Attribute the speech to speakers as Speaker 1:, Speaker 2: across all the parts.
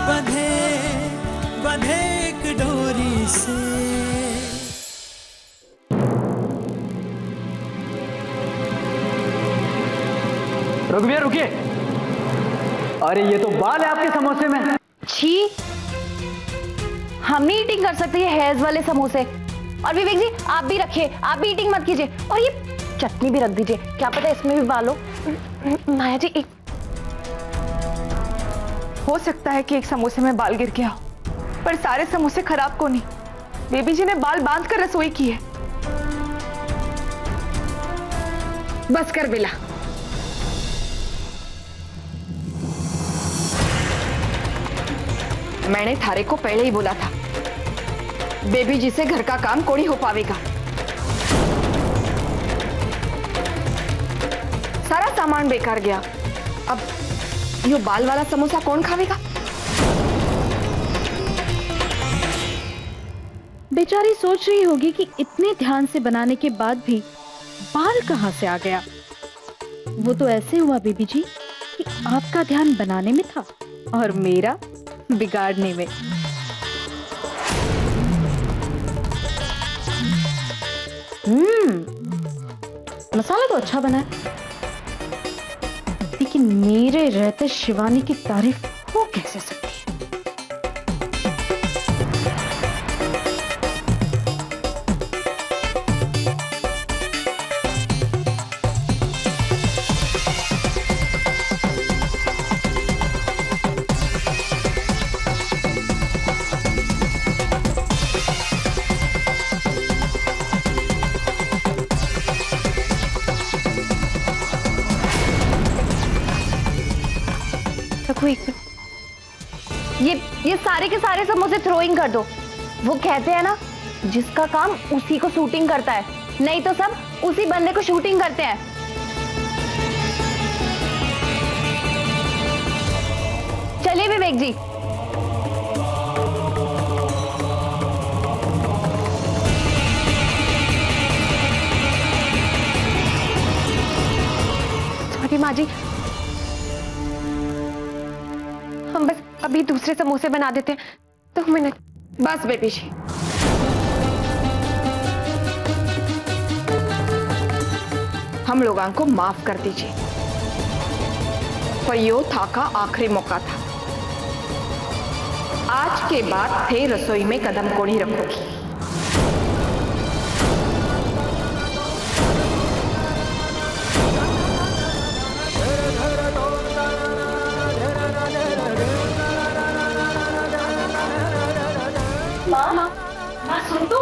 Speaker 1: बंधे बंधे एक डोरी से।
Speaker 2: रघुवीर रुकिए, अरे ये तो बाल है आपके समोसे में।
Speaker 3: छी, हम नहीं ईटिंग कर सकते ये हेयर्स वाले समोसे। और विवेक जी आप भी रखिए, आप भी ईटिंग मत कीजिए। और ये चटनी भी रख दीजिए, क्या पता इसमें भी बाल हो। माया जी एक
Speaker 4: हो सकता है कि एक समोसे में बाल गिर गया हो, पर सारे समोसे खराब को नहीं। बेबी जी ने बाल बांध कर रसोई की है।
Speaker 3: बस कर बिला। मैंने थारे को पहले ही बोला था, बेबी जी से घर का काम कोड़ी हो पावेगा। सारा सामान बेकार गया, अब यो बाल वाला समोसा कौन खावेगा?
Speaker 5: बेचारी सोच रही होगी कि इतने ध्यान से बनाने के बाद भी बाल कहां से आ गया। वो तो ऐसे हुआ बेबी जी कि आपका ध्यान बनाने में था और मेरा बिगाड़ने में। मसाला तो अच्छा बना है, लेकिन मेरे रहते शिवानी की तारीफ हो कैसे सकती है।
Speaker 3: ये सारे के सारे समोसे थ्रोइंग कर दो। वो कहते हैं ना, जिसका काम उसी को शूटिंग करता है, नहीं तो सब उसी बंदे को शूटिंग करते हैं। चलिए विवेक जी। सॉरी माँ जी, हम बस अभी दूसरे समोसे बना देते हैं। 2 मिनट बस बेबी जी। हम लोगों को माफ कर दीजिए, पर यो था का आखिरी मौका था। आज के बाद थे रसोई में कदम को नहीं रखोगी। माँ सुन तो।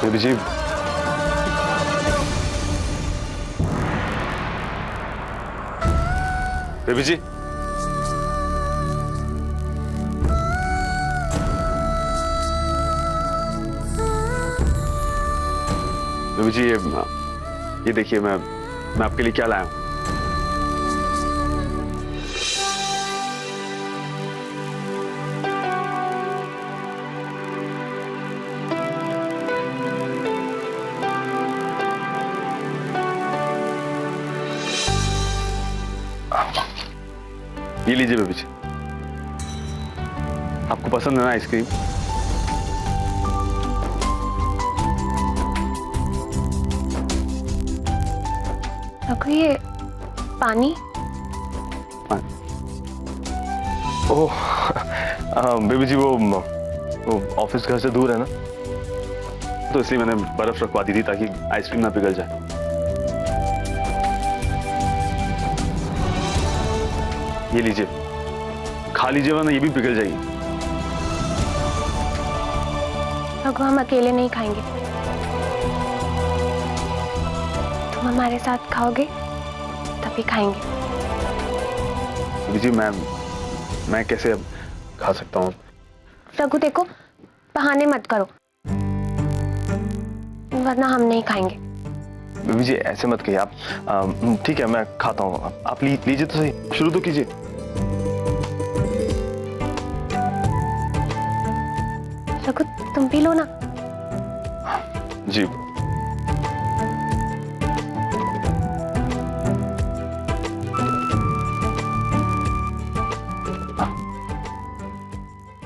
Speaker 6: बेबी जी, बेबी जी, बेबी जी, ये देखिए मैं आपके लिए क्या लाया हूं। ये लीजिए बेबी जी, आपको पसंद है ना आइसक्रीम?
Speaker 3: ये पानी।
Speaker 6: ओह बेबी जी, वो ऑफिस घर से दूर है ना, तो इसलिए मैंने बर्फ रखवा दी थी ताकि आइसक्रीम ना पिघल जाए। ये लीजिए, खा लीजिए वरना ये भी पिघल जाएगी।
Speaker 3: रघु, हम अकेले नहीं खाएंगे, तुम हमारे साथ खाओगे तभी खाएंगे।
Speaker 6: जी मैं कैसे अब खा सकता हूँ?
Speaker 3: रघु देखो, बहाने मत करो, वरना हम नहीं खाएंगे।
Speaker 6: बेबी जी ऐसे मत कहिए आप। ठीक है मैं खाता हूँ, आप लीजिए तो सही, शुरू तो कीजिए।
Speaker 3: रघु तुम भी लो ना।
Speaker 6: जी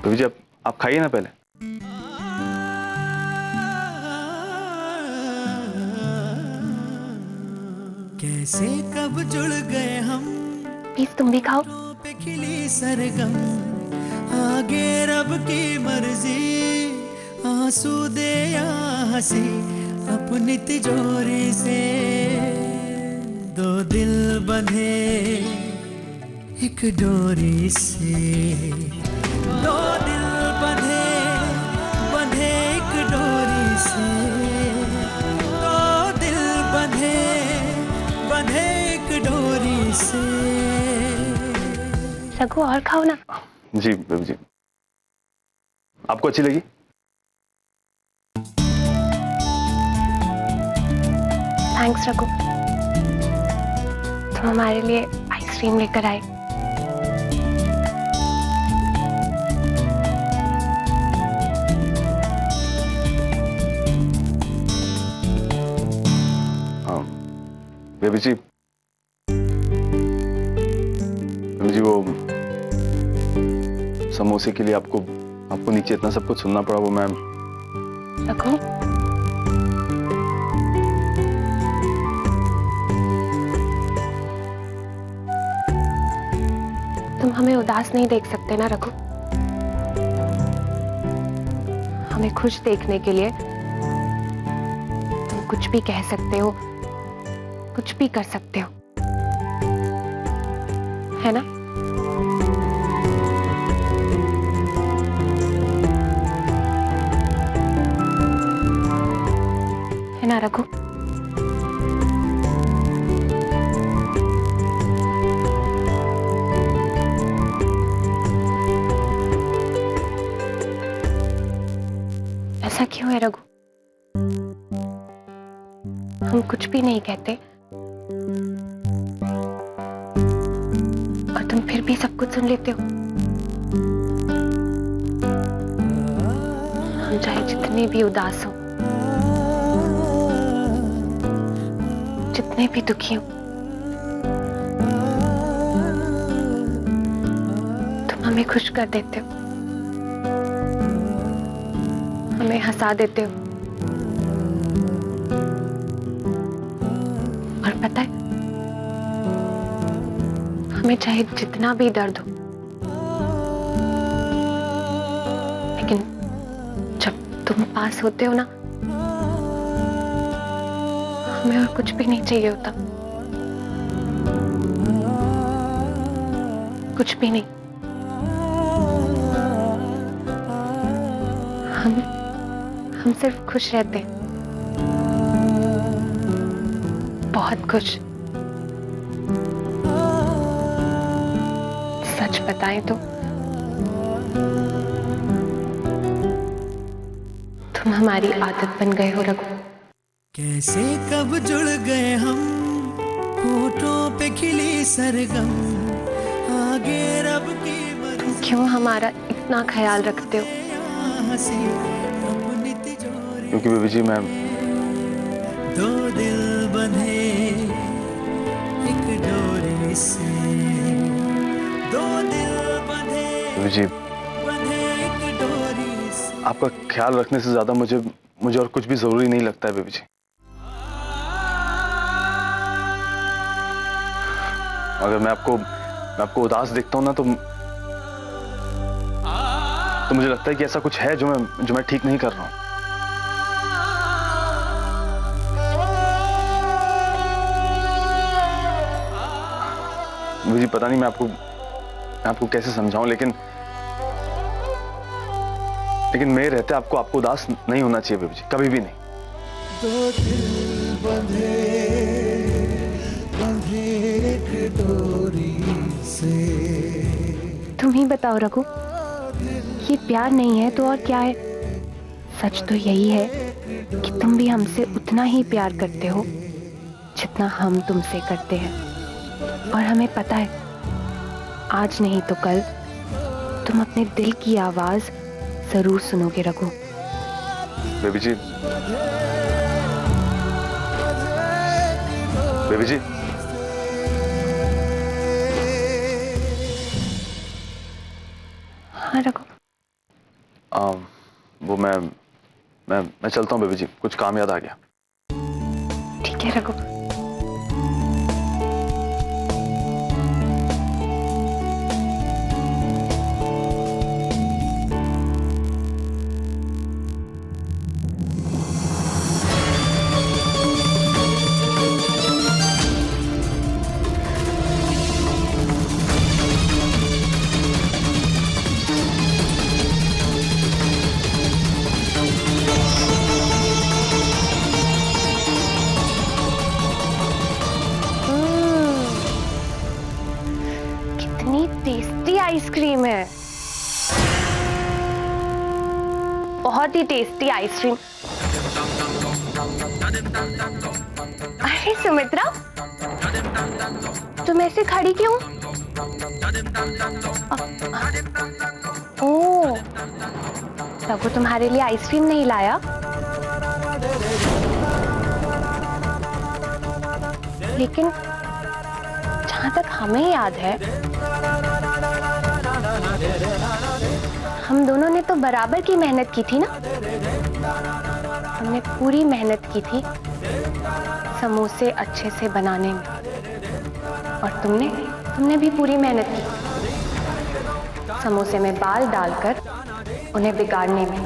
Speaker 6: बेबी जी आप खाइए ना पहले।
Speaker 1: कैसे कब जुड़ गए हम,
Speaker 3: प्लीज तुम भी खाओ।
Speaker 1: पे खिली सरगम, आगे रब की मर्जी, आंसू दे या हंसी अपनी तिजोरी से। दो दिल बंधे एक डोरी से, दो दिल बंधे बंधे एक डोरी से, दो दिल बंधे बंधे एक डोरी से।
Speaker 3: रघु और खाओ ना।
Speaker 6: जी बेबी जी, आपको अच्छी लगी?
Speaker 3: थैंक्स रघु, तुम हमारे लिए आइसक्रीम लेकर आए।
Speaker 6: बेबी जी, बेबी जी वो समोसे के लिए आपको नीचे इतना सब कुछ सुनना पड़ा, वो मैम।
Speaker 3: रघु तुम हमें उदास नहीं देख सकते ना रघु। हमें खुश देखने के लिए तुम कुछ भी कह सकते हो, कुछ भी कर सकते हो, है ना? है ना रघु? ऐसा क्यों है रघु? हम कुछ भी नहीं कहते और तुम फिर भी सब कुछ सुन लेते हो। हम चाहे जितने भी उदास हो, जितने भी दुखी हो, तुम हमें खुश कर देते हो, हमें हंसा देते हो। और पता है, हमें चाहे जितना भी दर्द हो, लेकिन जब तुम पास होते हो ना, हमें और कुछ भी नहीं चाहिए होता, कुछ भी नहीं। हम सिर्फ खुश रहते हैं, बहुत खुश। सच बताएं तो तुम हमारी आदत बन गए हो रघु।
Speaker 1: कैसे कब जुड़ गए हम, होठों पे खिली सरगम, आगे रब की
Speaker 3: तुम क्यों हमारा इतना ख्याल रखते हो?
Speaker 1: हंसी अपनी तिजोरी,
Speaker 6: क्योंकि बेबी जी मैं
Speaker 1: दो दिल बंधे एक डोरी से, दो दिल बंधे
Speaker 6: बेबी जी
Speaker 1: बंधे एक डोरी से।
Speaker 6: आपका ख्याल रखने से ज्यादा मुझे और कुछ भी जरूरी नहीं लगता है बेबी जी। अगर मैं आपको उदास देखता हूं ना, तो मुझे लगता है कि ऐसा कुछ है जो मैं ठीक नहीं कर रहा हूं। मुझे पता नहीं मैं आपको कैसे समझाऊं, लेकिन मेरे रहते आपको उदास नहीं होना चाहिए बेबी जी, कभी भी नहीं।
Speaker 1: दो दिल बंधे बंधे एक डोरी से।
Speaker 3: तुम ही बताओ रघु, ये प्यार नहीं है तो और क्या है? सच तो यही है कि तुम भी हमसे उतना ही प्यार करते हो जितना हम तुमसे करते हैं। और हमें पता है आज नहीं तो कल तुम अपने दिल की आवाज जरूर सुनोगे रघु।
Speaker 6: बेबी जी, बेबी जी,
Speaker 3: हाँ रघु।
Speaker 6: वो मैं चलता हूँ बेबी जी, कुछ काम याद आ गया।
Speaker 3: ठीक है रघु। टेस्टी आइसक्रीम है, बहुत ही टेस्टी आइसक्रीम। अरे सुमित्रा, तुम ऐसे खड़ी क्यों? ओह, रघु तुम्हारे लिए आइसक्रीम नहीं लाया? लेकिन जहां तक हमें याद है हम दोनों ने तो बराबर की मेहनत की थी ना। हमने पूरी मेहनत की थी समोसे अच्छे से बनाने में, और तुमने भी पूरी मेहनत की समोसे में बाल डालकर उन्हें बिगाड़ने में,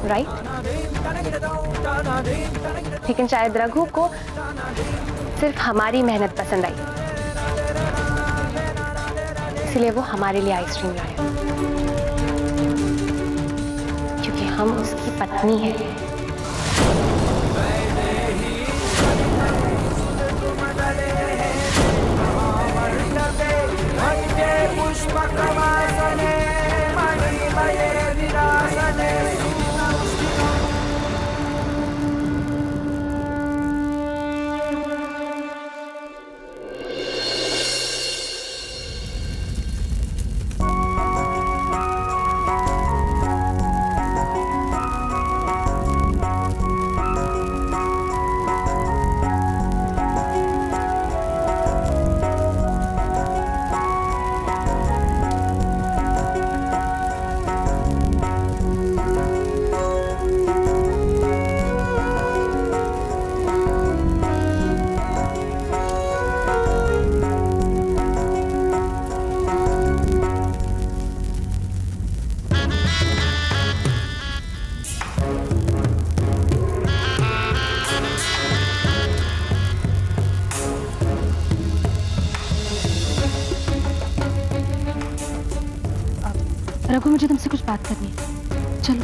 Speaker 3: राइट? लेकिन शायद रघु को सिर्फ हमारी मेहनत पसंद आई, इसलिए वो हमारे लिए आइसक्रीम लाया, क्योंकि हम उसकी पत्नी हैं।
Speaker 5: रघु, मुझे तुमसे कुछ बात करनी है, चलो।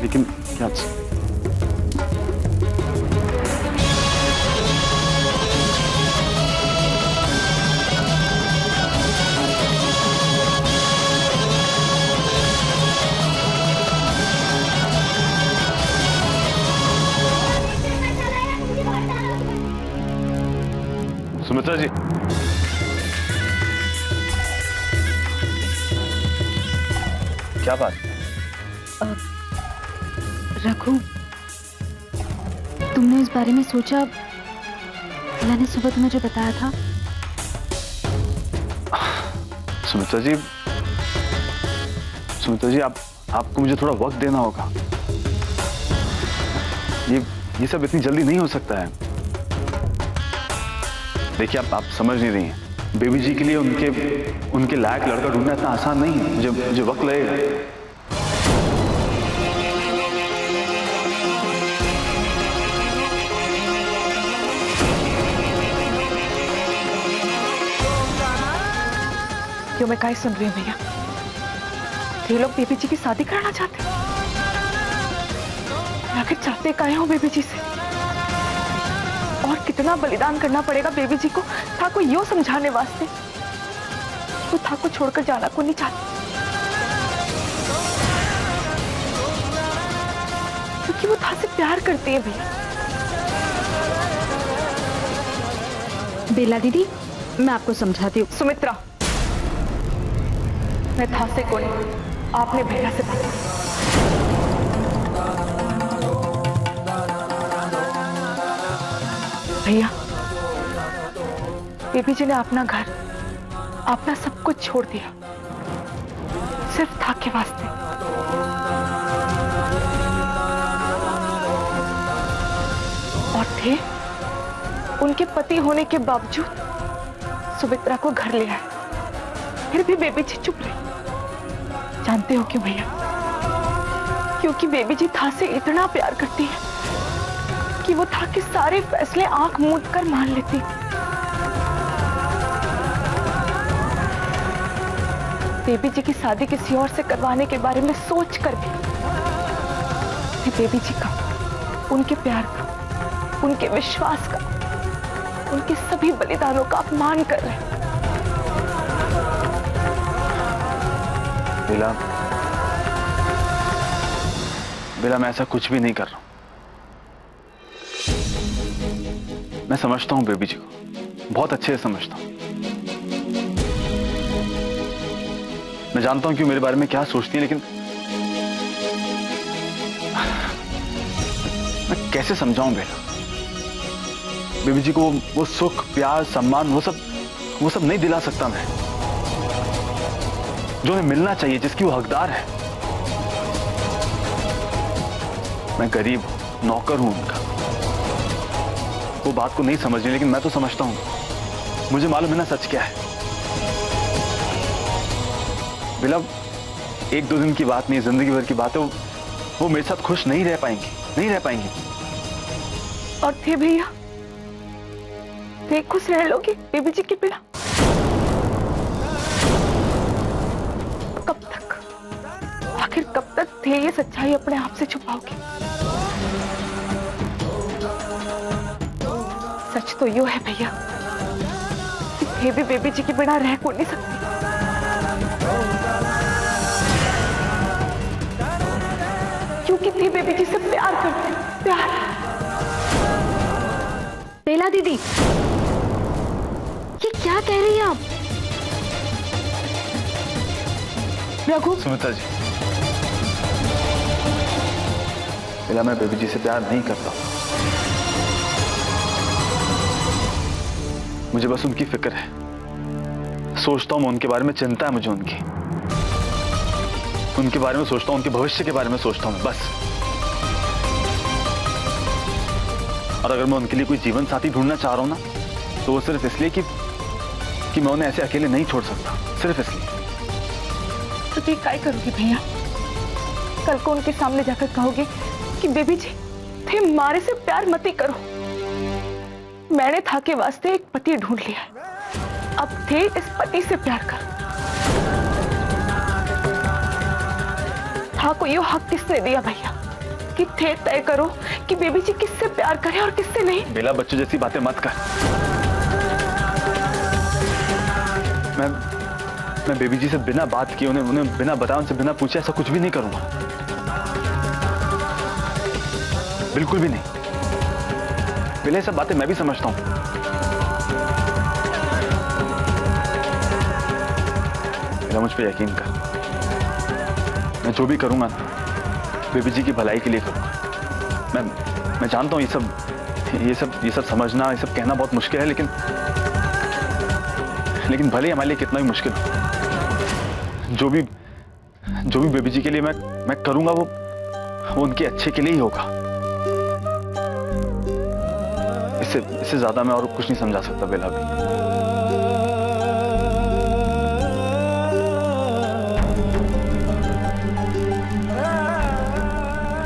Speaker 6: लेकिन क्या? सुमित्रा जी, क्या बात?
Speaker 5: रघु, तुमने इस बारे में सोचा? मैंने सुबह तुम्हें जो बताया था।
Speaker 6: सुमित्रा जी, आपको मुझे थोड़ा वक्त देना होगा। ये सब इतनी जल्दी नहीं हो सकता है। देखिए, आप समझ नहीं रही हैं। बेबी जी के लिए उनके लायक लड़का ढूंढना इतना आसान नहीं है। मुझे वक्त लगेगा।
Speaker 4: क्यों मैं काहे सुन रही हूँ भैया? ये लोग बेबी जी की शादी कराना चाहते हैं। आखिर चाहते काहे हो बेबी जी से? और कितना बलिदान करना पड़ेगा बेबी जी को था को यो समझाने वास्ते वो था को छोड़कर जाना को नहीं चाहती, क्योंकि कि वो था से प्यार करती है भैया।
Speaker 5: बेला दीदी, मैं आपको समझाती हूँ।
Speaker 4: सुमित्रा, मैं था से को नहीं, आपने भैया से बात की। भैया, बेबी जी ने अपना घर, अपना सब कुछ छोड़ दिया सिर्फ था के वास्ते। और थे उनके पति होने के बावजूद सुमित्रा को घर ले आए, फिर भी बेबी जी चुप रही। जानते हो क्यों भैया? क्योंकि बेबी जी था से इतना प्यार करती है कि वो था के सारे फैसले आंख मूंद कर मान लेती। बेबी जी की शादी किसी और से करवाने के बारे में सोच कर भी बेबी जी का, उनके प्यार का, उनके विश्वास का, उनके सभी बलिदानों का अपमान कर रहे हैं।
Speaker 6: बेला, मैं ऐसा कुछ भी नहीं कर रहा हूं। मैं समझता हूं बेबी जी को, बहुत अच्छे से समझता हूं। मैं जानता हूं कि मेरे बारे में क्या सोचती है, लेकिन मैं कैसे समझाऊं बेला? बेबी जी को वो सुख, प्यार, सम्मान, वो सब नहीं दिला सकता मैं, जो उन्हें मिलना चाहिए, जिसकी वो हकदार है। मैं गरीब हूं, नौकर हूं उनका। वो बात को नहीं समझ रही, लेकिन मैं तो समझता हूं। मुझे मालूम है ना सच क्या है। बेला, एक दो दिन की बात नहीं, जिंदगी भर की बात है। वो मेरे साथ खुश नहीं रह पाएंगी।
Speaker 4: और थे भैया, थे खुश रह लोगे बेबी जी के बिना? कब तक, आखिर कब तक थे ये सच्चाई अपने आप से छुपाओगे? सच तो यो है भैया कि थे भी बेबी जी के बिना रह को नहीं सकती। क्योंकि थे बेबी जी से प्यार करते, प्यार।
Speaker 5: बेला दीदी, ये क्या कह रही हैं आप?
Speaker 4: रघु,
Speaker 6: सुमित्रा जी, बेला, मैं बेबी जी से प्यार नहीं करता। मुझे बस उनकी फिक्र है, सोचता हूं मैं उनके बारे में, चिंता है मुझे उनके बारे में सोचता हूं, उनके भविष्य के बारे में सोचता हूं बस। और अगर मैं उनके लिए कोई जीवन साथी ढूंढना चाह रहा हूं ना, तो वो सिर्फ इसलिए कि मैं उन्हें ऐसे अकेले नहीं छोड़ सकता, सिर्फ इसलिए।
Speaker 4: तो तुम क्या करोगे भैया? कल को उनके सामने जाकर कहोगे कि बेबी जी थे मारे से प्यार मत ही करो, मैंने था के वास्ते एक पति ढूंढ लिया है, अब थे इस पति से प्यार कर। था को यो हक किसने दिया भैया कि थे तय करो कि बेबी जी किससे प्यार करे और किससे नहीं?
Speaker 6: बेला, बच्चों जैसी बातें मत कर। मैं बेबी जी से बिना बात किए, उन्हें बिना बताए, उनसे बिना पूछे ऐसा कुछ भी नहीं करूंगा, बिल्कुल भी नहीं। पहले सब बातें मैं भी समझता हूं। बेला, मुझ पे यकीन कर, मैं जो भी करूंगा ना, बेबी जी की भलाई के लिए करूंगा। मैं जानता हूं ये सब समझना, ये सब कहना बहुत मुश्किल है, लेकिन भले हमारे लिए कितना भी मुश्किल हो, जो भी बेबी जी के लिए मैं करूंगा, वो उनके अच्छे के लिए ही होगा। इससे ज्यादा मैं और कुछ नहीं समझा सकता बेला भी।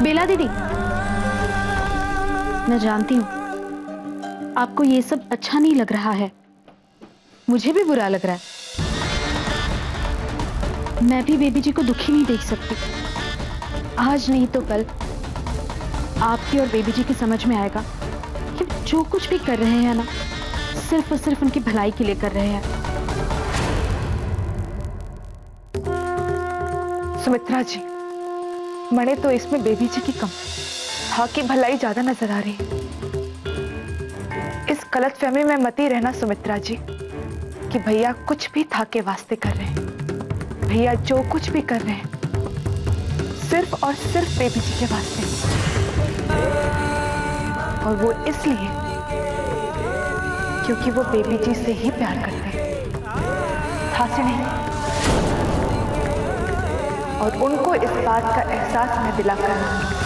Speaker 5: बेला दीदी, मैं जानती हूं आपको ये सब अच्छा नहीं लग रहा है, मुझे भी बुरा लग रहा है। मैं भी बेबी जी को दुखी नहीं देख सकती। आज नहीं तो कल आपकी और बेबी जी की समझ में आएगा कि जो कुछ भी कर रहे हैं ना, सिर्फ और सिर्फ उनकी भलाई के लिए कर रहे हैं।
Speaker 4: सुमित्रा जी, मने तो इसमें बेबी जी की कम, था की भलाई ज्यादा नजर आ रही। इस गलतफहमी में मत ही रहना सुमित्रा जी कि भैया कुछ भी था के वास्ते कर रहे हैं। भैया जो कुछ भी कर रहे हैं सिर्फ और सिर्फ बेबी जी के वास्ते, और वो इसलिए क्योंकि वो बेबी जी से ही प्यार करते हैं, था से नहीं। और उनको इस बात का एहसास मैं दिलाकर रहूंगी